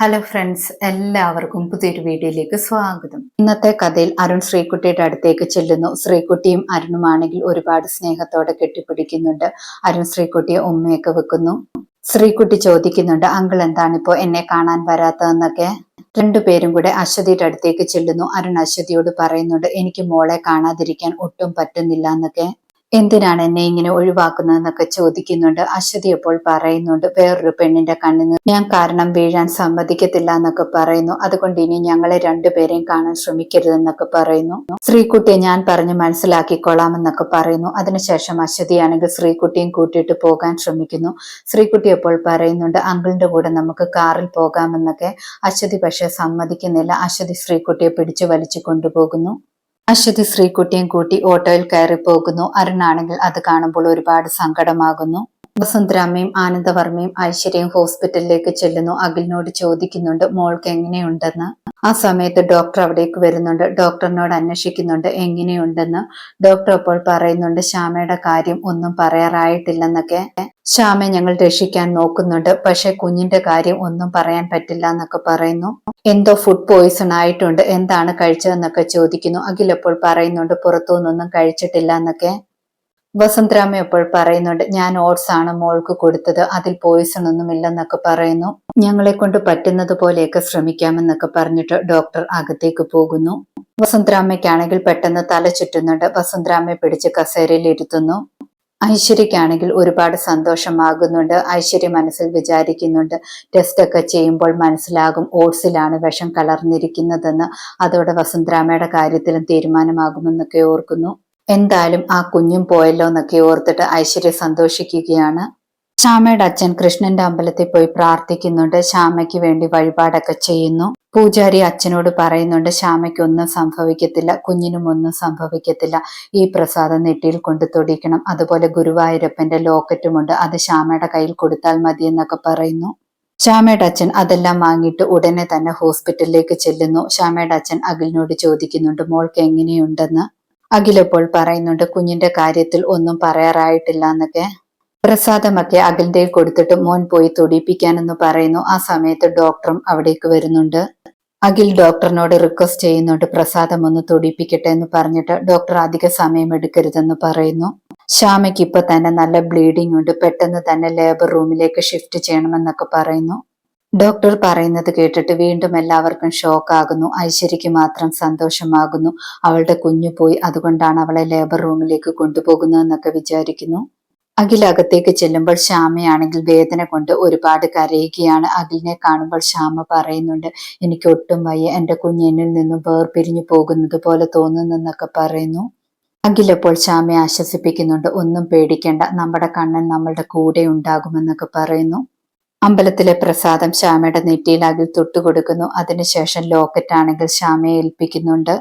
Hello friends, എല്ലാവർക്കും പുതിയൊരു വീഡിയോയിലേക്ക് സ്വാഗതം. ഇന്നത്തെ കഥയിൽ അരുൺ ശ്രീകുട്ടിയുടെ അടുത്തേക്ക് ചെല്ലുന്നു. ശ്രീകുട്ടിയും അരുണുമാണെങ്കിൽ ഒരുപാട് സ്നേഹത്തോടെ കെട്ടിപ്പിടിക്കുന്നുണ്ട്. അരുൺ ശ്രീകുട്ടിയെ ഉമ്മയൊക്കെ വെക്കുന്നു. ശ്രീകുട്ടി ചോദിക്കുന്നുണ്ട്, അങ്കിൾ എന്താണിപ്പോ എന്നെ കാണാൻ വരാത്തതെന്നൊക്കെ. രണ്ടുപേരും കൂടെ അശ്വതിയുടെ അടുത്തേക്ക് ചെല്ലുന്നു. അരുൺ അശ്വതിയോട് പറയുന്നുണ്ട്, എനിക്ക് മോളെ കാണാതിരിക്കാൻ ഒട്ടും പറ്റുന്നില്ല എന്നൊക്കെ. എന്തിനാണ് എന്നെ ഇങ്ങനെ ഒഴിവാക്കുന്നതെന്നൊക്കെ ചോദിക്കുന്നുണ്ട്. അശ്വതി അപ്പോൾ പറയുന്നുണ്ട്, വേറൊരു പെണ്ണിന്റെ കണ്ണിന് ഞാൻ കാരണം വീഴാൻ സമ്മതിക്കത്തില്ല എന്നൊക്കെ പറയുന്നു. അതുകൊണ്ട് ഇനി ഞങ്ങളെ രണ്ടുപേരെയും കാണാൻ ശ്രമിക്കരുതെന്നൊക്കെ പറയുന്നു. ശ്രീകുട്ടിയെ ഞാൻ പറഞ്ഞ് മനസ്സിലാക്കിക്കൊള്ളാമെന്നൊക്കെ പറയുന്നു. അതിനുശേഷം അശ്വതിയാണെങ്കിൽ ശ്രീകുട്ടിയും കൂട്ടിയിട്ട് പോകാൻ ശ്രമിക്കുന്നു. ശ്രീകുട്ടി അപ്പോൾ പറയുന്നുണ്ട്, അങ്കിളിന്റെ കൂടെ നമുക്ക് കാറിൽ പോകാമെന്നൊക്കെ. അശ്വതി പക്ഷെ സമ്മതിക്കുന്നില്ല. അശ്വതി ശ്രീകുട്ടിയെ പിടിച്ചു വലിച്ചു കൊണ്ടുപോകുന്നു. അശ്വതി ശ്രീകുട്ടിയും കൂട്ടി ഓട്ടോയിൽ കയറി പോകുന്നു. അരുണാണെങ്കിൽ അത് കാണുമ്പോൾ ഒരുപാട് സങ്കടമാകുന്നു. വസുന്ധരാമ്മയും ആനന്ദവർമ്മയും ഐശ്വര്യയും ഹോസ്പിറ്റലിലേക്ക് ചെല്ലുന്നു. അഖിലിനോട് ചോദിക്കുന്നുണ്ട് മോൾക്ക് എങ്ങനെയുണ്ടെന്ന്. ആ സമയത്ത് ഡോക്ടർ അവിടേക്ക് വരുന്നുണ്ട്. ഡോക്ടറിനോട് അന്വേഷിക്കുന്നുണ്ട് എങ്ങനെയുണ്ടെന്ന്. ഡോക്ടർ അപ്പോൾ പറയുന്നുണ്ട്, ശ്യാമയുടെ കാര്യം ഒന്നും പറയാറായിട്ടില്ലെന്നൊക്കെ. ശ്യാമയെ ഞങ്ങൾ രക്ഷിക്കാൻ നോക്കുന്നുണ്ട്, പക്ഷെ കുഞ്ഞിന്റെ കാര്യം ഒന്നും പറയാൻ പറ്റില്ല എന്നൊക്കെ പറയുന്നു. എന്തോ ഫുഡ് പോയിസൺ ആയിട്ടുണ്ട്, എന്താണ് കഴിച്ചതെന്നൊക്കെ ചോദിക്കുന്നു. അഖിൽ അപ്പോൾ പറയുന്നുണ്ട് പുറത്തുനിന്നൊന്നും കഴിച്ചിട്ടില്ല എന്നൊക്കെ. വസുന്ധരാമ അപ്പോൾ പറയുന്നുണ്ട്, ഞാൻ ഓട്സ് ആണ് മോൾക്ക് കൊടുത്തത്, അതിൽ പോയിസൺ ഒന്നും ഇല്ലെന്നൊക്കെ പറയുന്നു. ഞങ്ങളെ കൊണ്ട് പറ്റുന്നത് പോലെയൊക്കെ ശ്രമിക്കാമെന്നൊക്കെ പറഞ്ഞിട്ട് ഡോക്ടർ അകത്തേക്ക് പോകുന്നു. വസുന്ധരാമയ്ക്കാണെങ്കിൽ പെട്ടെന്ന് തല ചുറ്റുന്നുണ്ട്. വസുന്ധരാമയെ പിടിച്ച് കസേരയിൽ ഇരുത്തുന്നു. ഐശ്വര്യക്കാണെങ്കിൽ ഒരുപാട് സന്തോഷമാകുന്നുണ്ട്. ഐശ്വര്യ മനസ്സിൽ വിചാരിക്കുന്നുണ്ട്, ടെസ്റ്റ് ഒക്കെ ചെയ്യുമ്പോൾ മനസ്സിലാകും ഓട്സിലാണ് വിഷം കലർന്നിരിക്കുന്നതെന്ന്. അതോടെ വസുന്ധരാമയുടെ കാര്യത്തിലും തീരുമാനമാകുമെന്നൊക്കെ ഓർക്കുന്നു. എന്തായാലും ആ കുഞ്ഞും പോയല്ലോ എന്നൊക്കെ ഓർത്തിട്ട് ഐശ്വര്യ സന്തോഷിക്കുകയാണ്. ശ്യാമയുടെ അച്ഛൻ കൃഷ്ണന്റെ അമ്പലത്തിൽ പോയി പ്രാർത്ഥിക്കുന്നുണ്ട്. ശ്യാമയ്ക്ക് വേണ്ടി വഴിപാടൊക്കെ ചെയ്യുന്നു. പൂജാരി അച്ഛനോട് പറയുന്നുണ്ട്, ശ്യാമയ്ക്കൊന്നും സംഭവിക്കത്തില്ല, കുഞ്ഞിനും ഒന്നും സംഭവിക്കത്തില്ല. ഈ പ്രസാദം നെറ്റിയിൽ കൊണ്ട് തൊടിക്കണം. അതുപോലെ ഗുരുവായൂരപ്പന്റെ ലോക്കറ്റുമുണ്ട്, അത് ശ്യാമയുടെ കയ്യിൽ കൊടുത്താൽ മതി എന്നൊക്കെ പറയുന്നു. ശ്യാമയുടെ അച്ഛൻ അതെല്ലാം വാങ്ങിയിട്ട് ഉടനെ തന്നെ ഹോസ്പിറ്റലിലേക്ക് ചെല്ലുന്നു. ശ്യാമയുടെ അച്ഛൻ അഖിലിനോട് ചോദിക്കുന്നുണ്ട് മോൾക്ക് എങ്ങനെയുണ്ടെന്ന്. അഖിലപ്പോൾ പറയുന്നുണ്ട് കുഞ്ഞിന്റെ കാര്യത്തിൽ ഒന്നും പറയാറായിട്ടില്ല എന്നൊക്കെ. പ്രസാദമൊക്കെ അഖിലിന്റെ കൊടുത്തിട്ട് മോൻ പോയി തൊടിപ്പിക്കാനെന്ന് പറയുന്നു. ആ സമയത്ത് ഡോക്ടറും അവിടേക്ക് വരുന്നുണ്ട്. അഖിൽ ഡോക്ടറിനോട് റിക്വസ്റ്റ് ചെയ്യുന്നുണ്ട് പ്രസാദം ഒന്ന് തൊടിപ്പിക്കട്ടെ എന്ന് പറഞ്ഞിട്ട്. ഡോക്ടർ അധിക സമയം എടുക്കരുതെന്ന് പറയുന്നു. ശ്യാമയ്ക്ക് ഇപ്പൊ തന്നെ നല്ല ബ്ലീഡിംഗ് ഉണ്ട്, പെട്ടെന്ന് തന്നെ ലേബർ റൂമിലേക്ക് ഷിഫ്റ്റ് ചെയ്യണമെന്നൊക്കെ പറയുന്നു. ഡോക്ടർ പറയുന്നത് കേട്ടിട്ട് വീണ്ടും എല്ലാവർക്കും ഷോക്കാകുന്നു. ഐശ്വര്യയ്ക്ക് മാത്രം സന്തോഷമാകുന്നു. അവളുടെ കുഞ്ഞു പോയി, അതുകൊണ്ടാണ് അവളെ ലേബർ റൂമിലേക്ക് കൊണ്ടുപോകുന്നതെന്നൊക്കെ വിചാരിക്കുന്നു. അഖിൽ അകത്തേക്ക് ചെല്ലുമ്പോൾ ശ്യാമയാണെങ്കിൽ വേദന കൊണ്ട് ഒരുപാട് കരയുകയാണ്. അഖിലിനെ കാണുമ്പോൾ ശ്യാമ പറയുന്നുണ്ട്, എനിക്ക് ഒട്ടും വയ്യ, എന്റെ കുഞ്ഞ് എന്നിൽ നിന്നും വേർപിരിഞ്ഞു പോകുന്നത് പോലെ തോന്നുന്നെന്നൊക്കെ പറയുന്നു. അഖിൽ അപ്പോൾ ശ്യാമയെ ആശ്വസിപ്പിക്കുന്നുണ്ട്, ഒന്നും പേടിക്കേണ്ട, നമ്മുടെ കണ്ണൻ നമ്മളുടെ കൂടെ ഉണ്ടാകുമെന്നൊക്കെ പറയുന്നു. അമ്പലത്തിലെ പ്രസാദം ശ്യാമയുടെ നെറ്റിയിൽ അഖിൽ തൊട്ടുകൊടുക്കുന്നു. അതിനുശേഷം ലോക്കറ്റ് ആണെങ്കിൽ ശ്യാമയെ ഏൽപ്പിക്കുന്നുണ്ട്.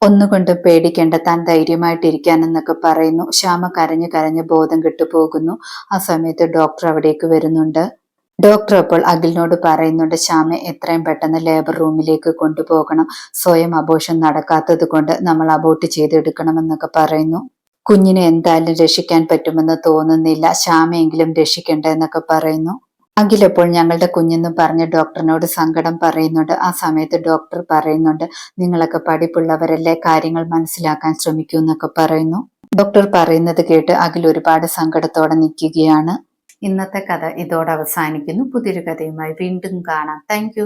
ഒന്നുകൊണ്ടും പേടിക്കേണ്ട, താൻ ധൈര്യമായിട്ടിരിക്കാനെന്നൊക്കെ പറയുന്നു. ശ്യാമ കരഞ്ഞു കരഞ്ഞ് ബോധം കെട്ടുപോകുന്നു. ആ സമയത്ത് ഡോക്ടർ അവിടേക്ക് വരുന്നുണ്ട്. ഡോക്ടർ അപ്പോൾ അഖിലിനോട് പറയുന്നുണ്ട്, ശ്യാമയെ എത്രയും പെട്ടെന്ന് ലേബർ റൂമിലേക്ക് കൊണ്ടുപോകണം, സ്വയം അബോർഷൻ നടക്കാത്തത് കൊണ്ട് നമ്മൾ അബോർട്ട് ചെയ്തെടുക്കണമെന്നൊക്കെ പറയുന്നു. കുഞ്ഞിനെ എന്തായാലും രക്ഷിക്കാൻ പറ്റുമെന്ന് തോന്നുന്നില്ല, ശ്യാമയെങ്കിലും രക്ഷിക്കണ്ട എന്നൊക്കെ പറയുന്നു. അഖിലപ്പോൾ ഞങ്ങളുടെ കുഞ്ഞെന്ന് പറഞ്ഞ് ഡോക്ടറിനോട് സങ്കടം പറയുന്നുണ്ട്. ആ സമയത്ത് ഡോക്ടർ പറയുന്നുണ്ട്, നിങ്ങളൊക്കെ പഠിപ്പുള്ളവരല്ലേ, കാര്യങ്ങൾ മനസ്സിലാക്കാൻ ശ്രമിക്കൂ എന്നൊക്കെ പറയുന്നു. ഡോക്ടർ പറയുന്നത് കേട്ട് അഖിൽ ഒരുപാട് സങ്കടത്തോടെ നിൽക്കുകയാണ്. ഇന്നത്തെ കഥ ഇതോടെ അവസാനിക്കുന്നു. പുതിയൊരു കഥയുമായി വീണ്ടും കാണാം. താങ്ക്